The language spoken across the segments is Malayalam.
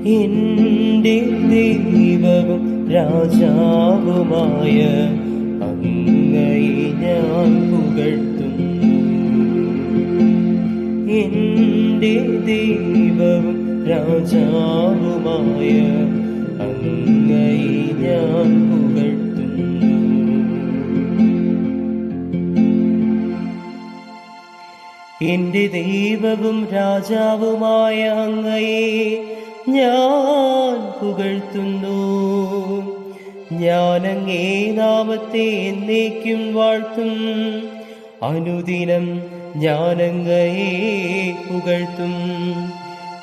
എന്റെ ദൈവവും രാജാവുമായ അങ്ങയെ ഞാൻ പുകഴ്ത്തുന്നു. എന്റെ ദൈവവും രാജാവുമായ അങ്ങയെ ഞാൻ പുകഴ്ത്തുന്നു. എന്റെ ദൈവവും രാജാവുമായ അങ്ങയെ ഞാൻ പുകഴ്ത്തുന്നു. ഞാൻ അങ്ങേ നാമത്തെ എന്നേക്കും വാഴ്ത്തും. അനുദിനം ഞാൻ അങ്ങയെ പുകഴ്ത്തും.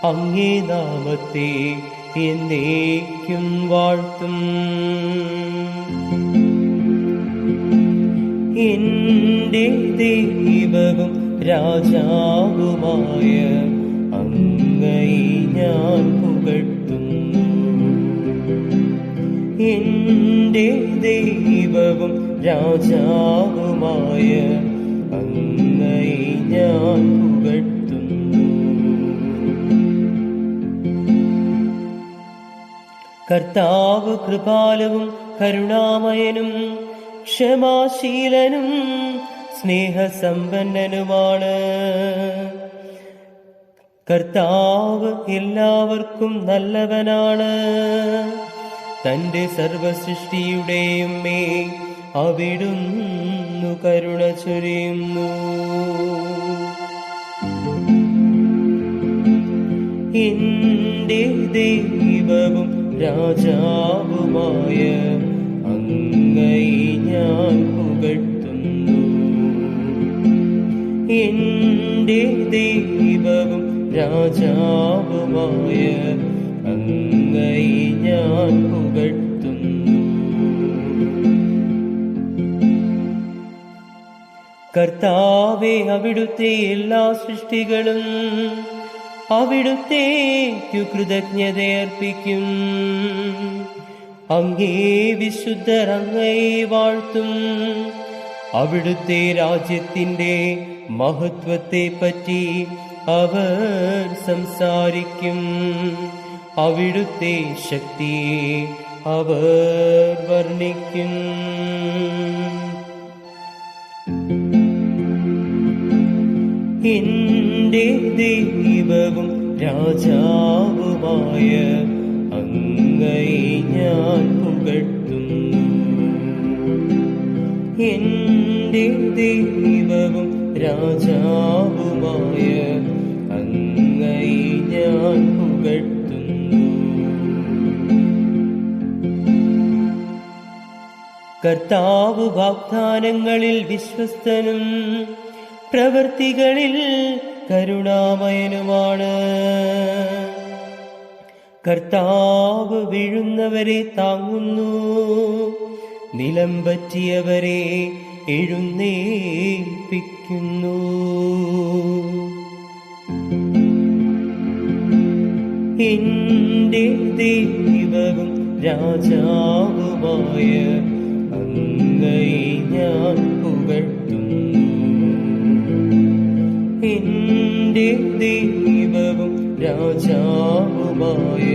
അങ്ങേ നാമത്തെ എന്നേക്കും വാഴ്ത്തും. എന്റെ ദൈവവും രാജാവുമായ അങ്ങയെ ഞാൻ പുകഴ്ത്തുന്നു. എന്റെ ദൈവവും രാജാവുമായ അങ്ങയെ ഞാൻ പുകഴ്ത്തുന്നു. കർത്താവ് കൃപാലുവും കരുണാമയനും ക്ഷമാശീലനും സ്നേഹസമ്പന്നനുമാണ്. കർത്താവ് എല്ലാവർക്കും നല്ലവനാണ്. തന്റെ സർവസൃഷ്ടിയുടെയും മേൽ അവിടുന്ന് കരുണ ചൊരിയുന്നു. എന്റെ ദൈവവും രാജാവുമായ അങ്ങയെ ഞാൻ പുകഴ്ത്തുന്നു. എന്റെ ദൈവവും രാജാവുമായ അങ്ങയെ ഞാൻ പുകഴ്ത്തുന്നു. കർത്താവേ, അവിടുത്തെ എല്ലാ സൃഷ്ടികളും അവിടുത്തേക്കു കൃതജ്ഞതയർപ്പിക്കും. അങ്ങേ വിശുദ്ധർ അങ്ങയെ വാഴ്ത്തും. അവിടുത്തെ രാജ്യത്തിന്റെ മഹത്വത്തെ പറ്റി അവർ സംസാരിക്കും. അവിടുത്തെ ശക്തിയെ അവർ വർണ്ണിക്കും. എന്റെ ദൈവവും രാജാവുമായ അങ്ങയെ ഞാൻ പുകഴ്ത്തുന്നു. എന്റെ ദൈവവും രാജാവുമായ അങ്ങയെ ഞാൻ പുകഴ്ത്തുന്നു. കർത്താവ് വാഗ്ദാനങ്ങളിൽ വിശ്വസ്തനും പ്രവൃത്തികളിൽ കരുണാമയനുമാണ്. കർത്താവ് വീഴുന്നവരെ താങ്ങുന്നു. നിലം പറ്റിയവരെ എഴുന്നേൽപ്പിക്കുന്നു. എന്റെ ദൈവവും രാജാവുമായ അങ്ങയെ ഞാൻ പുകഴ്ത്തുന്നു. എന്റെ ദൈവവും രാജാവുമായ